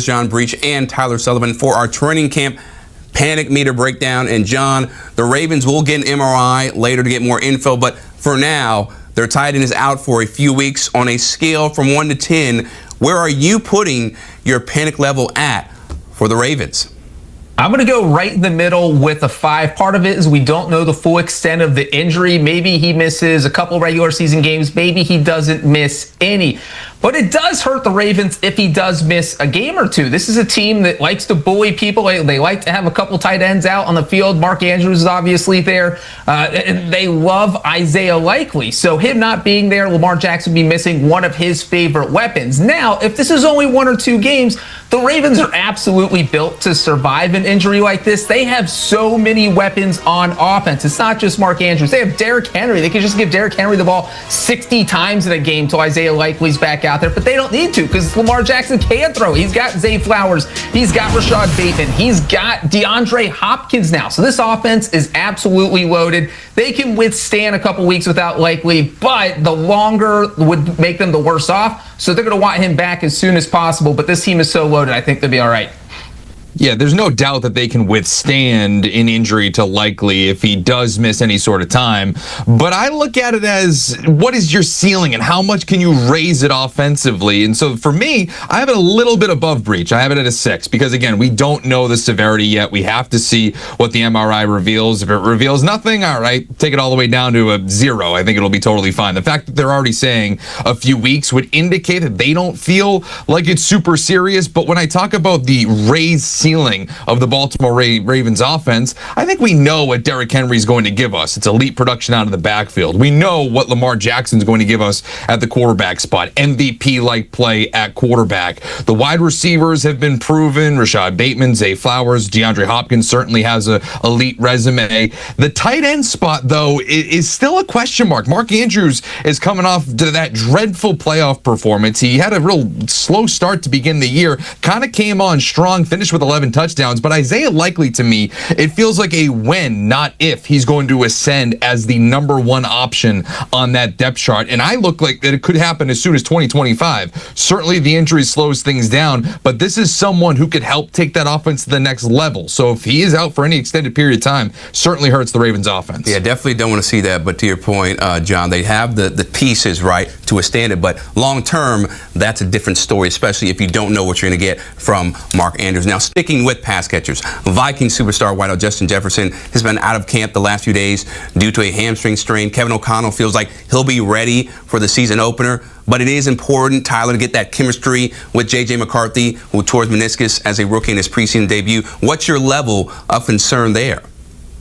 John Breach and Tyler Sullivan for our training camp panic meter breakdown. And John, the Ravens will get an MRI later to get more info, but for now, their tight end is out for a few weeks. On a scale from 1 to 10, where are you putting your panic level at for the Ravens? I'm going to go right in the middle with a 5. Part of it is we don't know the full extent of the injury. Maybe he misses a couple regular season games. Maybe he doesn't miss any. But it does hurt the Ravens if he does miss a game or two. This is a team that likes to bully people. They like to have a couple tight ends out on the field. Mark Andrews is obviously there. And they love Isaiah Likely. So him not being there, Lamar Jackson be missing one of his favorite weapons. Now, if this is only 1 or 2 games, the Ravens are absolutely built to survive an injury like this. They have so many weapons on offense. It's not just Mark Andrews. They have Derrick Henry. They could just give Derrick Henry the ball 60 times in a game till Isaiah Likely's back out there, but they don't need to because Lamar Jackson can throw. He's got Zay Flowers. He's got Rashad Bateman. He's got DeAndre Hopkins now. So this offense is absolutely loaded. They can withstand a couple weeks without Likely, but the longer would make them the worse off. So they're going to want him back as soon as possible. But this team is so loaded, I think they'll be all right. Yeah, there's no doubt that they can withstand an injury to Likely if he does miss any sort of time. But I look at it as, what is your ceiling and how much can you raise it offensively? And so for me, I have it a little bit above Breach. I have it at a 6 because, again, we don't know the severity yet. We have to see what the MRI reveals. If it reveals nothing, all right, take it all the way down to a 0. I think it'll be totally fine. The fact that they're already saying a few weeks would indicate that they don't feel like it's super serious. But when I talk about the raised ceiling of the Baltimore Ravens offense, I think we know what Derrick Henry is going to give us. It's elite production out of the backfield. We know what Lamar Jackson is going to give us at the quarterback spot. MVP-like play at quarterback. The wide receivers have been proven. Rashad Bateman, Zay Flowers, DeAndre Hopkins certainly has an elite resume. The tight end spot, though, is still a question mark. Mark Andrews is coming off to that dreadful playoff performance. He had a real slow start to begin the year, kind of came on strong, finished with 11 touchdowns, but Isaiah Likely, to me, it feels like a when, not if, he's going to ascend as the number 1 option on that depth chart. And I look like that it could happen as soon as 2025. Certainly the injury slows things down, but this is someone who could help take that offense to the next level. So if he is out for any extended period of time, certainly hurts the Ravens offense. Yeah, definitely don't want to see that. But to your point, John, they have the pieces, right, to withstand it. But long term, that's a different story, especially if you don't know what you're going to get from Mark Andrews. Now, sticking with pass catchers, Vikings superstar wideout Justin Jefferson has been out of camp the last few days due to a hamstring strain. Kevin O'Connell feels like he'll be ready for the season opener, but it is important, Tyler, to get that chemistry with J.J. McCarthy, who tore his meniscus as a rookie in his preseason debut. What's your level of concern there?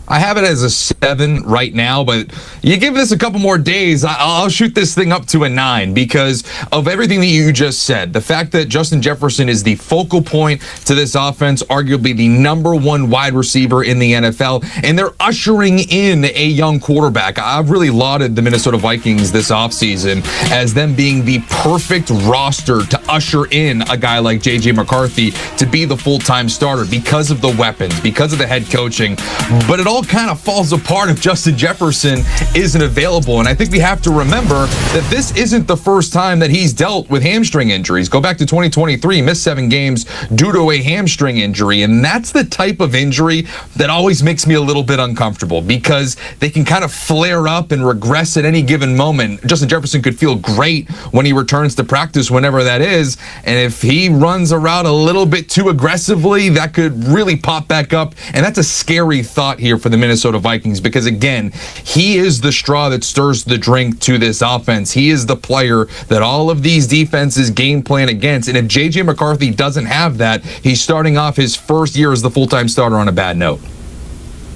I have it as a 7 right now, but you give this a couple more days, I'll shoot this thing up to a 9 because of everything that you just said. The fact that Justin Jefferson is the focal point to this offense, arguably the number 1 wide receiver in the NFL, and they're ushering in a young quarterback. I've really lauded the Minnesota Vikings this offseason as them being the perfect roster to usher in a guy like J.J. McCarthy to be the full-time starter because of the weapons, because of the head coaching. But it all kind of falls apart if Justin Jefferson isn't available. And I think we have to remember that this isn't the first time that he's dealt with hamstring injuries. Go back to 2023, missed 7 games due to a hamstring injury. And that's the type of injury that always makes me a little bit uncomfortable because they can kind of flare up and regress at any given moment. Justin Jefferson could feel great when he returns to practice, whenever that is. And if he runs a route a little bit too aggressively, that could really pop back up. And that's a scary thought here for the Minnesota Vikings because, again, he is the straw that stirs the drink to this offense. He is the player that all of these defenses game plan against. And if J.J. McCarthy doesn't have that, he's starting off his first year as the full-time starter on a bad note.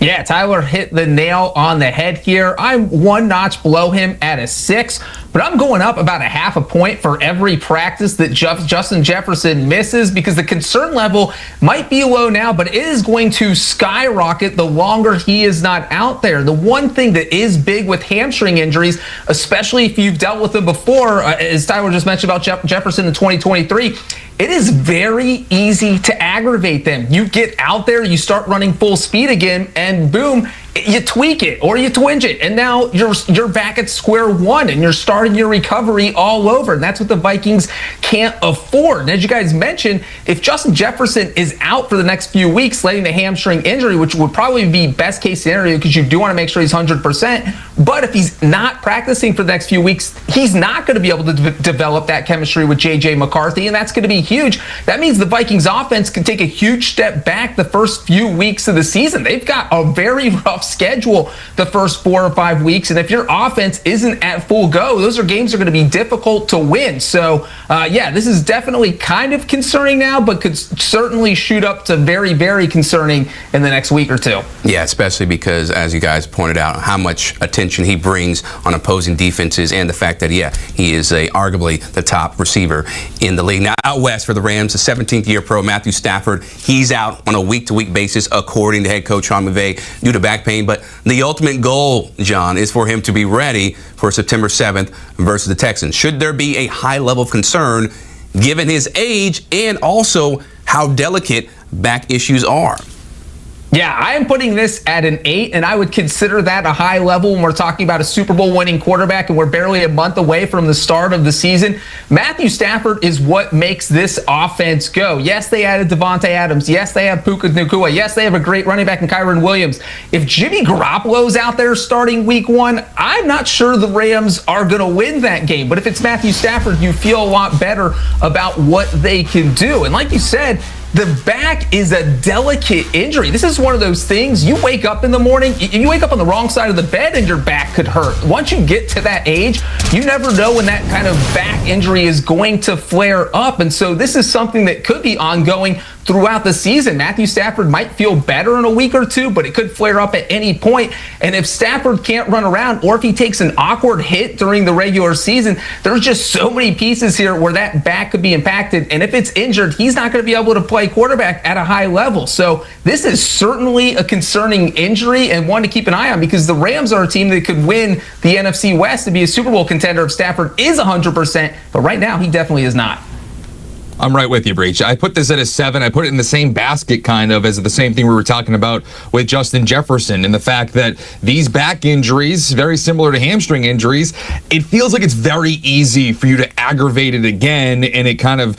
Yeah, Tyler hit the nail on the head here. I'm 1 notch below him at a 6, but I'm going up about a half a point for every practice that Justin Jefferson misses because the concern level might be low now, but it is going to skyrocket the longer he is not out there. The one thing that is big with hamstring injuries, especially if you've dealt with them before, as Tyler just mentioned about Jefferson in 2023, it is very easy to aggravate them. You get out there, you start running full speed again, and boom, you tweak it or you twinge it, and now you're back at square one and you're starting your recovery all over. And that's what the Vikings can't afford. And as you guys mentioned, if Justin Jefferson is out for the next few weeks, letting the hamstring injury, which would probably be best case scenario because you do want to make sure he's 100%. But if he's not practicing for the next few weeks, he's not going to be able to develop that chemistry with J.J. McCarthy, and that's going to be huge. That means the Vikings offense can take a huge step back the first few weeks of the season. They've got a very rough schedule the first 4 or 5 weeks, and if your offense isn't at full go, those games are going to be difficult to win. So, yeah, this is definitely kind of concerning now, but could certainly shoot up to very, very concerning in the next week or two. Yeah, especially because, as you guys pointed out, how much attention he brings on opposing defenses and the fact that, yeah, he is arguably the top receiver in the league. Now, out west for the Rams, the 17th-year pro Matthew Stafford, he's out on a week-to-week basis, according to head coach Sean McVay, due to back pain. But the ultimate goal, John, is for him to be ready for September 7th versus the Texans. Should there be a high level of concern given his age and also how delicate back issues are? Yeah, I am putting this at an 8, and I would consider that a high level when we're talking about a Super Bowl winning quarterback, and we're barely a month away from the start of the season. Matthew Stafford is what makes this offense go. Yes, they added Devontae Adams. Yes, they have Puka Nacua. Yes, they have a great running back in Kyron Williams. If Jimmy Garoppolo's out there starting week 1, I'm not sure the Rams are going to win that game. But if it's Matthew Stafford, you feel a lot better about what they can do. And like you said, the back is a delicate injury. This is one of those things, you wake up in the morning, you wake up on the wrong side of the bed and your back could hurt. Once you get to that age, you never know when that kind of back injury is going to flare up. And so this is something that could be ongoing throughout the season. Matthew Stafford might feel better in a week or two, but it could flare up at any point. And if Stafford can't run around, or if he takes an awkward hit during the regular season, there's just so many pieces here where that back could be impacted. And if it's injured, he's not going to be able to play quarterback at a high level. So this is certainly a concerning injury and one to keep an eye on, because the Rams are a team that could win the NFC West and be a Super Bowl contender if Stafford is 100%. But right now, he definitely is not. I'm right with you, Breach. I put this at a 7. I put it in the same basket, kind of, as the same thing we were talking about with Justin Jefferson, and the fact that these back injuries, very similar to hamstring injuries, it feels like it's very easy for you to aggravate it again, and it kind of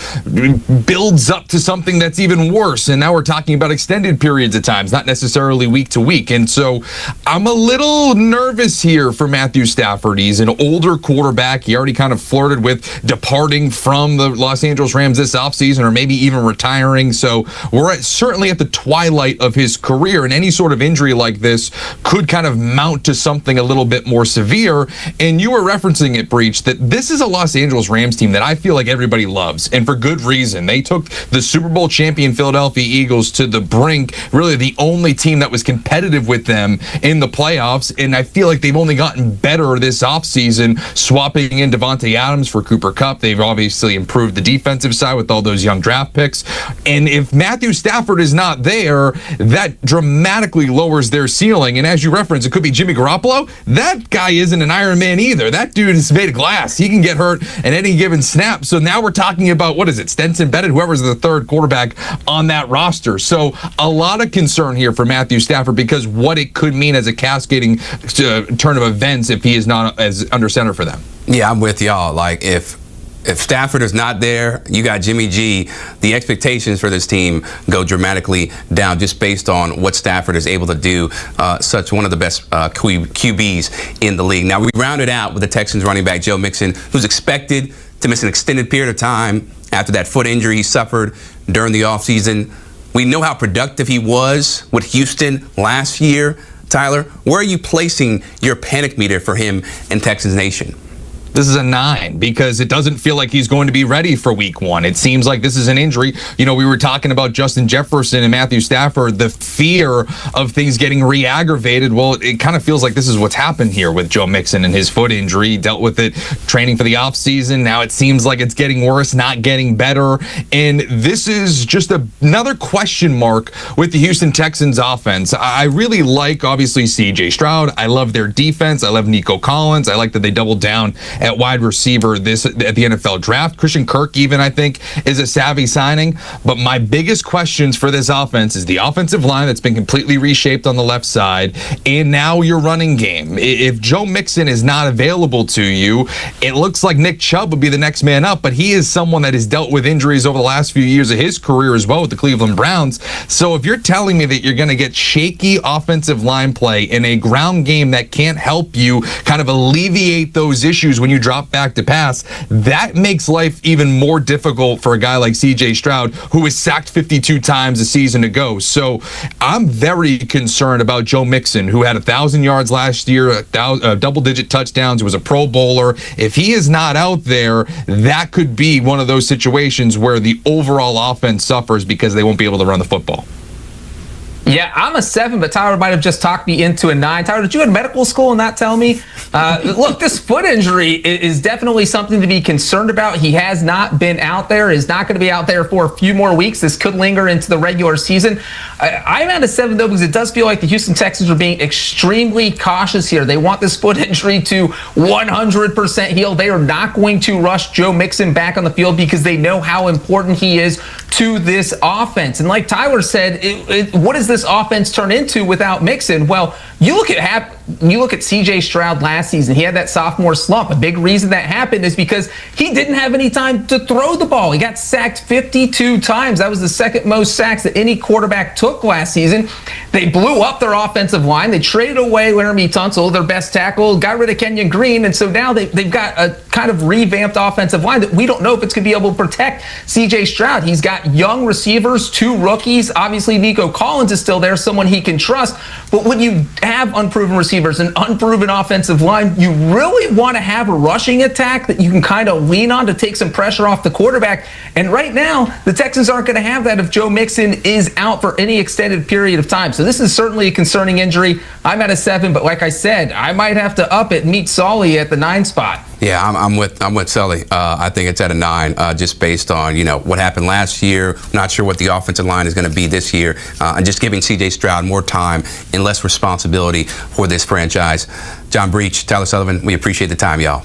builds up to something that's even worse. And now we're talking about extended periods of times, not necessarily week to week. And so I'm a little nervous here for Matthew Stafford. He's an older quarterback. He already kind of flirted with departing from the Los Angeles Rams this offseason, or maybe even retiring. So we're certainly at the twilight of his career, and any sort of injury like this could kind of mount to something a little bit more severe. And you were referencing it, Breach, that this is a Los Angeles Rams team that I feel like everybody loves, and for good reason. They took the Super Bowl champion Philadelphia Eagles to the brink, really the only team that was competitive with them in the playoffs, and I feel like they've only gotten better this offseason, swapping in Devontae Adams for Cooper Kupp. They've obviously improved the defensive side with all those young draft picks. And if Matthew Stafford is not there, that dramatically lowers their ceiling. And as you referenced, it could be Jimmy Garoppolo. That guy isn't an Iron Man either. That dude is made of glass. He can get hurt at any given snap. So now we're talking about, what is it, Stenson Bennett, whoever's the third quarterback on that roster. So a lot of concern here for Matthew Stafford, because what it could mean as a cascading turn of events if he is not as under center for them. Yeah, I'm with y'all. Like, if Stafford is not there, you got Jimmy G, the expectations for this team go dramatically down just based on what Stafford is able to do, such one of the best QBs in the league. Now, we rounded out with the Texans running back Joe Mixon, who's expected to miss an extended period of time after that foot injury he suffered during the offseason. We know how productive he was with Houston last year. Tyler, where are you placing your panic meter for him in Texans Nation? This is a 9, because it doesn't feel like he's going to be ready for week 1. It seems like this is an injury. You know, we were talking about Justin Jefferson and Matthew Stafford, the fear of things getting re-aggravated. Well, it kind of feels like this is what's happened here with Joe Mixon and his foot injury. He dealt with it training for the offseason. Now it seems like it's getting worse, not getting better. And this is just another question mark with the Houston Texans offense. I really like, obviously, C.J. Stroud. I love their defense. I love Nico Collins. I like that they doubled down at at wide receiver at the NFL draft. Christian Kirk even, I think, is a savvy signing. But my biggest questions for this offense is the offensive line that's been completely reshaped on the left side, and now your running game. If Joe Mixon is not available to you, it looks like Nick Chubb would be the next man up, but he is someone that has dealt with injuries over the last few years of his career as well with the Cleveland Browns. So if you're telling me that you're going to get shaky offensive line play in a ground game that can't help you kind of alleviate those issues when you drop back to pass, that makes life even more difficult for a guy like C.J. Stroud, who was sacked 52 times a season ago. So I'm very concerned about Joe Mixon, who had 1,000 yards last year, double-digit touchdowns, was a Pro Bowler. If he is not out there, that could be one of those situations where the overall offense suffers because they won't be able to run the football. Yeah, I'm a 7, but Tyler might have just talked me into a 9. Tyler, did you go to medical school and not tell me? Look, this foot injury is definitely something to be concerned about. He has not been out there, is not going to be out there for a few more weeks. This could linger into the regular season. I'm at a 7, though, because it does feel like the Houston Texans are being extremely cautious here. They want this foot injury to 100% heal. They are not going to rush Joe Mixon back on the field because they know how important he is to this offense. And like Tyler said, what does this offense turn into without Mixon? Well, you look at C.J. Stroud last season. He had that sophomore slump. A big reason that happened is because he didn't have any time to throw the ball. He got sacked 52 times. That was the second most sacks that any quarterback took last season. They blew up their offensive line. They traded away Laramie Tunsil, their best tackle, got rid of Kenyon Green, and so now they've got a kind of revamped offensive line that we don't know if it's going to be able to protect C.J. Stroud. He's got young receivers, 2 rookies. Obviously, Nico Collins is still there, someone he can trust. But when you have unproven receivers and unproven offensive line, you really want to have a rushing attack that you can kind of lean on to take some pressure off the quarterback. And right now, the Texans aren't going to have that if Joe Mixon is out for any extended period of time. So this is certainly a concerning injury. I'm at a 7, but like I said, I might have to up it and meet Solly at the 9 spot. Yeah, I'm with Sully. I think it's at a 9, just based on what happened last year. Not sure what the offensive line is going to be this year, and just giving C.J. Stroud more time and less responsibility for this franchise. John Breach, Tyler Sullivan, we appreciate the time, y'all.